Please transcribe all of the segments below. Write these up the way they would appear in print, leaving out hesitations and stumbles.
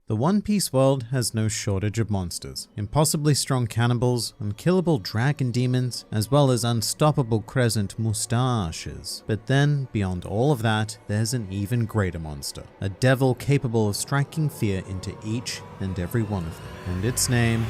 The One Piece world has no shortage of monsters, impossibly strong cannibals, unkillable dragon demons, as well as unstoppable crescent moustaches. But then, beyond all of that, there's an even greater monster, a devil capable of striking fear into each and every one of them, and its name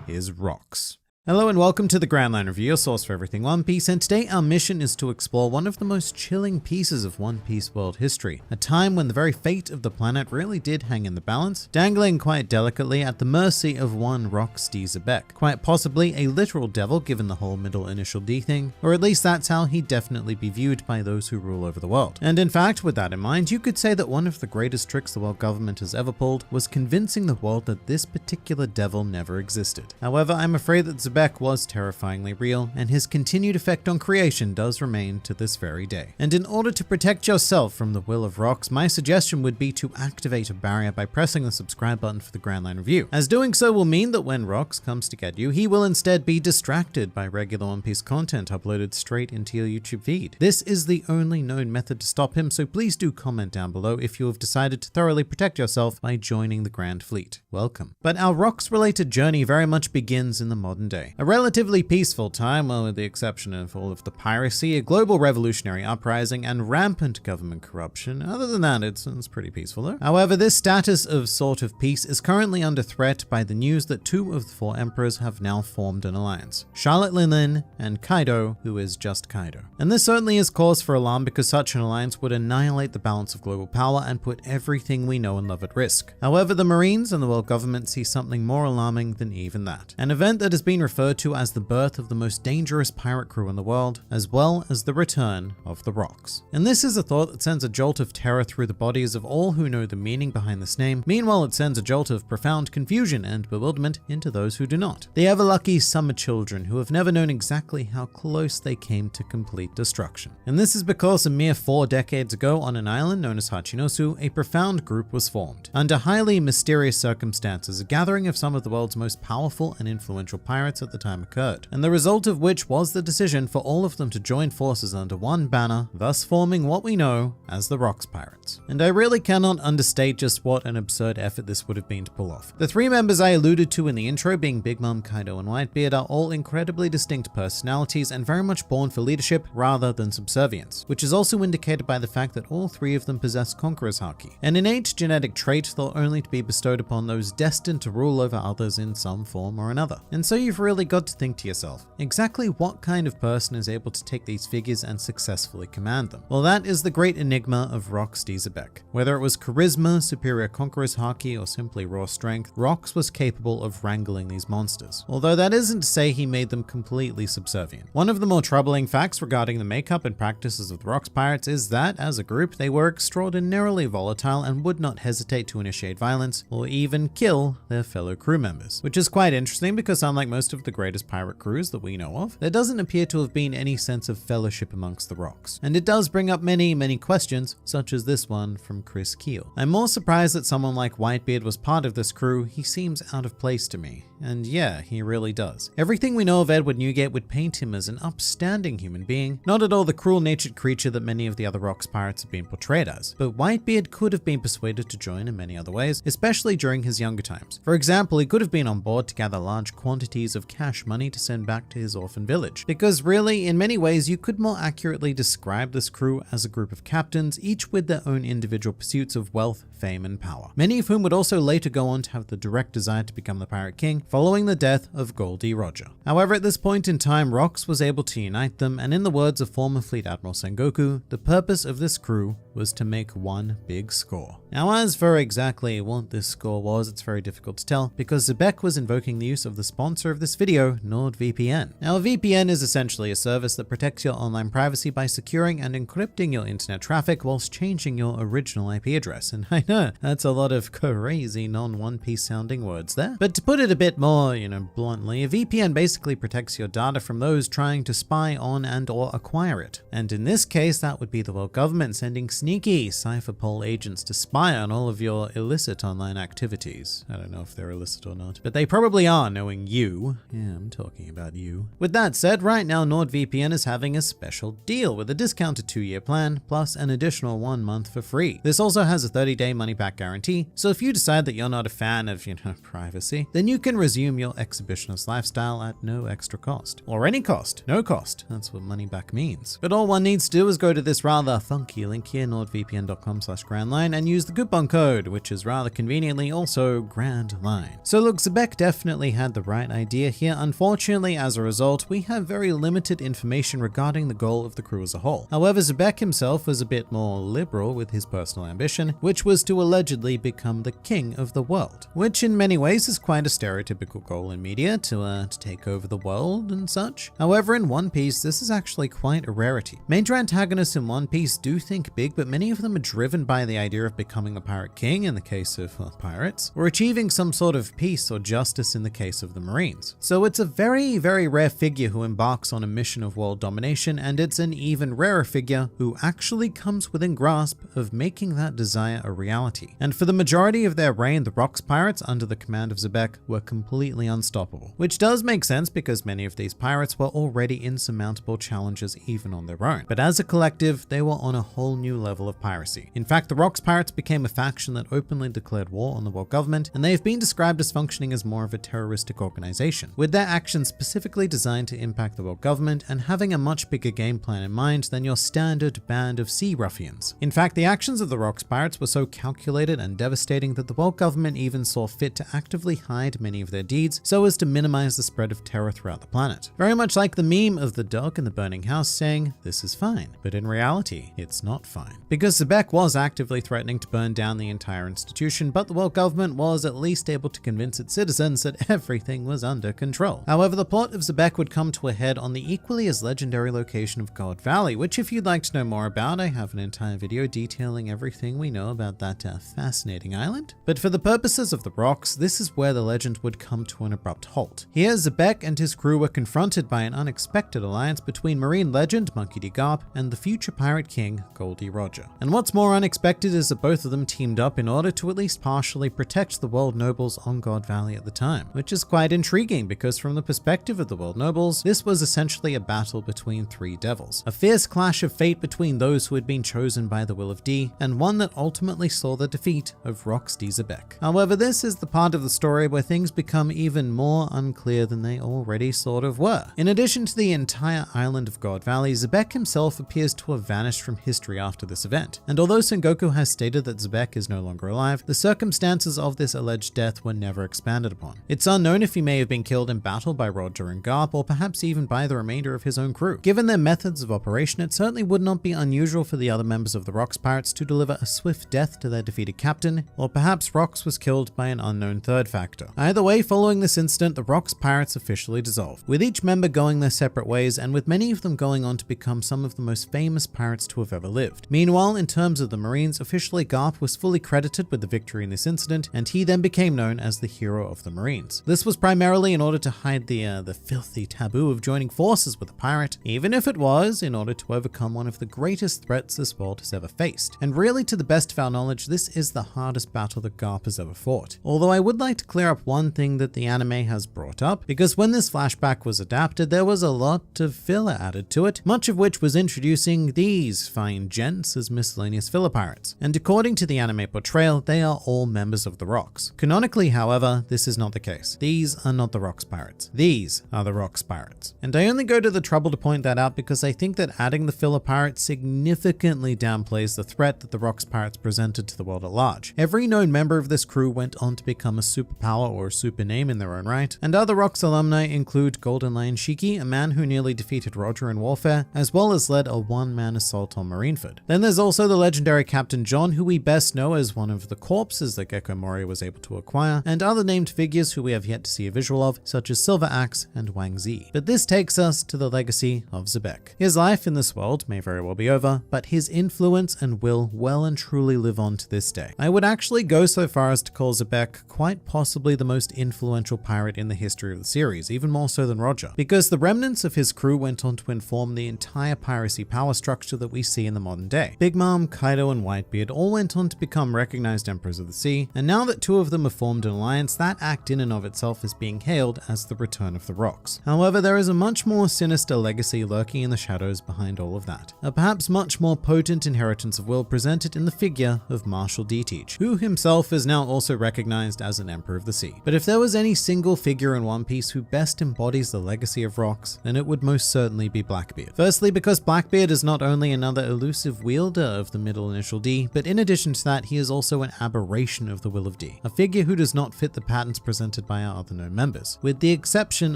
is Rocks. Hello and welcome to the Grand Line Review, your source for everything One Piece, and today our mission is to explore one of the most chilling pieces of One Piece world history, a time when the very fate of the planet really did hang in the balance, dangling quite delicately at the mercy of one Rockspirate, quite possibly a literal devil given the whole middle initial D thing, or at least that's how he'd definitely be viewed by those who rule over the world. And in fact, with that in mind, you could say that one of the greatest tricks the world government has ever pulled was convincing the world that this particular devil never existed. However, I'm afraid that Zebek was terrifyingly real, and his continued effect on creation does remain to this very day. And in order to protect yourself from the will of Rocks, my suggestion would be to activate a barrier by pressing the subscribe button for the Grand Line Review, as doing so will mean that when Rocks comes to get you, he will instead be distracted by regular One Piece content uploaded straight into your YouTube feed. This is the only known method to stop him, so please do comment down below if you have decided to thoroughly protect yourself by joining the Grand Fleet. Welcome. But our Rocks-related journey very much begins in the modern day. A relatively peaceful time, well, with the exception of all of the piracy, a global revolutionary uprising, and rampant government corruption. Other than that, it's pretty peaceful though. However, this status of sort of peace is currently under threat by the news that two of the four emperors have now formed an alliance. Charlotte Linlin and Kaido, who is just Kaido. And this certainly is cause for alarm because such an alliance would annihilate the balance of global power and put everything we know and love at risk. However, the Marines and the world government see something more alarming than even that. An event that has been referred to as the birth of the most dangerous pirate crew in the world, as well as the return of the Rocks. And this is a thought that sends a jolt of terror through the bodies of all who know the meaning behind this name. Meanwhile, it sends a jolt of profound confusion and bewilderment into those who do not. The ever-lucky summer children who have never known exactly how close they came to complete destruction. And this is because a mere 4 decades ago on an island known as Hachinosu, a profound group was formed. Under highly mysterious circumstances, a gathering of some of the world's most powerful and influential pirates at the time occurred, and the result of which was the decision for all of them to join forces under one banner, thus forming what we know as the Rocks Pirates. And I really cannot understate just what an absurd effort this would have been to pull off. The 3 members I alluded to in the intro, being Big Mom, Kaido, and Whitebeard, are all incredibly distinct personalities and very much born for leadership rather than subservience, which is also indicated by the fact that all 3 of them possess Conqueror's Haki, an innate genetic trait thought only to be bestowed upon those destined to rule over others in some form or another. And so you've really got to think to yourself, exactly what kind of person is able to take these figures and successfully command them? Well, that is the great enigma of Rocks Zebek. Whether it was charisma, superior Conqueror's Haki, or simply raw strength, Rocks was capable of wrangling these monsters. Although that isn't to say he made them completely subservient. One of the more troubling facts regarding the makeup and practices of the Rocks Pirates is that, as a group, they were extraordinarily volatile and would not hesitate to initiate violence or even kill their fellow crew members. Which is quite interesting because unlike most of the greatest pirate crews that we know of, there doesn't appear to have been any sense of fellowship amongst the Rocks. And it does bring up many questions, such as this one from Chris Keel. I'm more surprised that someone like Whitebeard was part of this crew. He seems out of place to me. And yeah, he really does. Everything we know of Edward Newgate would paint him as an upstanding human being, not at all the cruel-natured creature that many of the other Rocks pirates have been portrayed as. But Whitebeard could have been persuaded to join in many other ways, especially during his younger times. For example, he could have been on board to gather large quantities of cash money to send back to his orphan village. Because really, in many ways, you could more accurately describe this crew as a group of captains, each with their own individual pursuits of wealth, fame, and power. Many of whom would also later go on to have the direct desire to become the Pirate King, following the death of Goldie Roger. However, at this point in time, Rocks was able to unite them, and in the words of former Fleet Admiral Sengoku, the purpose of this crew was to make one big score. Now, as for exactly what this score was, it's very difficult to tell, because Zebek was invoking the use of the sponsor of this video, NordVPN. Now, a VPN is essentially a service that protects your online privacy by securing and encrypting your internet traffic whilst changing your original IP address. And I know, that's a lot of crazy non-One Piece sounding words there. But to put it a bit more, bluntly, a VPN basically protects your data from those trying to spy on and or acquire it. And in this case, that would be the world government sending sneaky cypherpole agents to spy on all of your illicit online activities. I don't know if they're illicit or not, but they probably are, knowing you. Yeah, I'm talking about you. With that said, right now NordVPN is having a special deal with a discounted 2-year plan plus an additional 1 month for free. This also has a 30-day money-back guarantee, so if you decide that you're not a fan of, privacy, then you can resume your exhibitionist lifestyle at no extra cost. Or any cost, no cost. That's what money back means. But all one needs to do is go to this rather funky link here, nordvpn.com/grandline, and use the coupon code, which is rather conveniently also Grand Line. So look, Zebek definitely had the right idea here. Unfortunately, as a result, we have very limited information regarding the goal of the crew as a whole. However, Zebek himself was a bit more liberal with his personal ambition, which was to allegedly become the king of the world, which in many ways is quite a stereotypical goal in media, to take over the world and such. However, in One Piece, this is actually quite a rarity. Major antagonists in One Piece do think big, but many of them are driven by the idea of becoming the pirate king in the case of pirates, or achieving some sort of peace or justice in the case of the Marines. So it's a very, very rare figure who embarks on a mission of world domination, and it's an even rarer figure who actually comes within grasp of making that desire a reality. And for the majority of their reign, the Rocks pirates under the command of Zebek were completely unstoppable, which does make sense because many of these pirates were already insurmountable challenges even on their own. But as a collective, they were on a whole new level of piracy. In fact, the Rocks pirates became a faction that openly declared war on the world government, and they have been described as functioning as more of a terroristic organization, with their actions specifically designed to impact the world government and having a much bigger game plan in mind than your standard band of sea ruffians. In fact, the actions of the Rocks pirates were so calculated and devastating that the world government even saw fit to actively hide many of their deeds so as to minimize the spread of terror throughout the planet. Very much like the meme of the dog in the burning house saying, "This is fine," but in reality, it's not fine. Because Zebek was actively threatening to burn down the entire institution, but the world government was at least able to convince its citizens that everything was under control. However, the plot of Zebek would come to a head on the equally as legendary location of God Valley, which if you'd like to know more about, I have an entire video detailing everything we know about that fascinating island. But for the purposes of the Rocks, this is where the legend would come to an abrupt halt. Here, Zebek and his crew were confronted by an unexpected alliance between marine legend Monkey D. Garp and the future pirate king Goldie Roger. And what's more unexpected is that both of them teamed up in order to at least partially protect the world nobles on God Valley at the time, which is quite intriguing because from the perspective of the world nobles, this was essentially a battle between three devils, a fierce clash of fate between those who had been chosen by the will of D, and one that ultimately saw the defeat of Rocks D. Zebek. However, this is the part of the story where things become even more unclear than they already sort of were. In addition to the entire island of God Valley, Zebek himself appears to have vanished from history after this event, and although Sengoku has stated that Zebek is no longer alive, the circumstances of this alleged death were never expanded upon. It's unknown if he may have been killed in battle by Roger and Garp, or perhaps even by the remainder of his own crew. Given their methods of operation, it certainly would not be unusual for the other members of the Rocks pirates to deliver a swift death to their defeated captain, or perhaps Rocks was killed by an unknown third factor. Either way, following this incident, the Rocks pirates officially dissolved, with each member going their separate ways and with many of them going on to become some of the most famous pirates to have ever lived. Meanwhile, in terms of the Marines, officially Garp was fully credited with the victory in this incident, and he then became known as the hero of the Marines. This was primarily in order to hide the filthy taboo of joining forces with a pirate, even if it was in order to overcome one of the greatest threats this world has ever faced. And really, to the best of our knowledge, this is the hardest battle that Garp has ever fought. Although I would like to clear up one thing that the anime has brought up, because when this flashback was adapted, there was a lot of filler added to it, much of which was introducing these fine gents as miscellaneous filler pirates. And according to the anime portrayal, they are all members of the Rocks. Canonically, however, this is not the case. These are not the Rocks pirates. These are the Rocks pirates. And I only go to the trouble to point that out because I think that adding the filler pirate significantly downplays the threat that the Rocks pirates presented to the world at large. Every known member of this crew went on to become a superpower or a super name in their own right, and other Rocks alumni include Golden Lion Shiki, a man who nearly defeated Roger in warfare, as well as led a one-man assault on Marineford. Then there's also the legendary Captain John, who we best know as one of the corpses that Gecko Moria was able to acquire, and other named figures who we have yet to see a visual of, such as Silver Axe and Wang Zi. But this takes us to the legacy of Zebek. His life in this world may very well be over, but his influence and will well and truly live on to this day. I would actually go so far as to call Zebek quite possibly the most influential pirate in the history of the series, even more so than Roger, because the remnants of his crew went on to inform the entire piracy power structure that we see in the modern day. Big Mom, Kaido, and Whitebeard all went on to become recognized emperors of the sea, and now that two of them have formed an alliance, that act in and of itself is being hailed as the return of the rocks. However, there is a much more sinister legacy lurking in the shadows behind all of that. A perhaps much more potent inheritance of will presented in the figure of Marshall D. Teach, who himself is now also recognized as an Emperor of the Sea. But if there was any single figure in One Piece who best embodies the legacy of rocks, then it would most certainly be Blackbeard. Firstly, because Blackbeard is not only another elusive wielder of the middle initial D, but in addition to that, he is also an aberration of the will of D, a figure who does not fit the patterns presented by our other known members, with the exception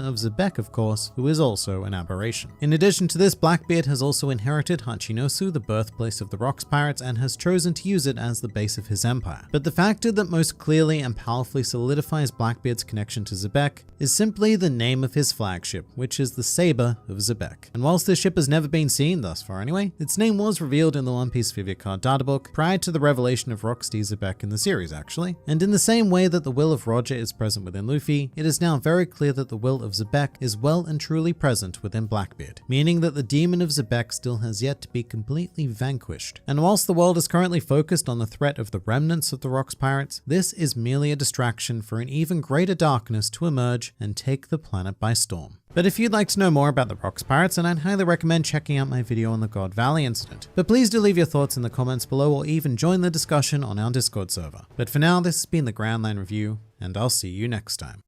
of Zebek, of course, who is also an aberration. In addition to this, Blackbeard has also inherited Hachinosu, the birthplace of the Rocks Pirates, and has chosen to use it as the base of his empire. But the factor that most clearly and powerfully solidifies Blackbeard's connection to Zebek is simply the name of his flagship, which is the Saber of Zebek. And whilst this ship has never been seen thus far anyway, its name was revealed in the One Piece Figure Card Databook prior to the revelation of Rocks D. Zebek in the series actually. And in the same way that the will of Roger is present within Luffy, it is now very clear that the will of Zebek is well and truly present within Blackbeard, meaning that the demon of Zebek still has yet to be completely vanquished. And whilst the world is currently focused on the threat of the remnants of the Rocks Pirates, this is merely a distraction for an even greater darkness to emerge and take the planet by storm. But if you'd like to know more about the Rocks Pirates, then I'd highly recommend checking out my video on the God Valley incident. But please do leave your thoughts in the comments below or even join the discussion on our Discord server. But for now, this has been the Grand Line Review, and I'll see you next time.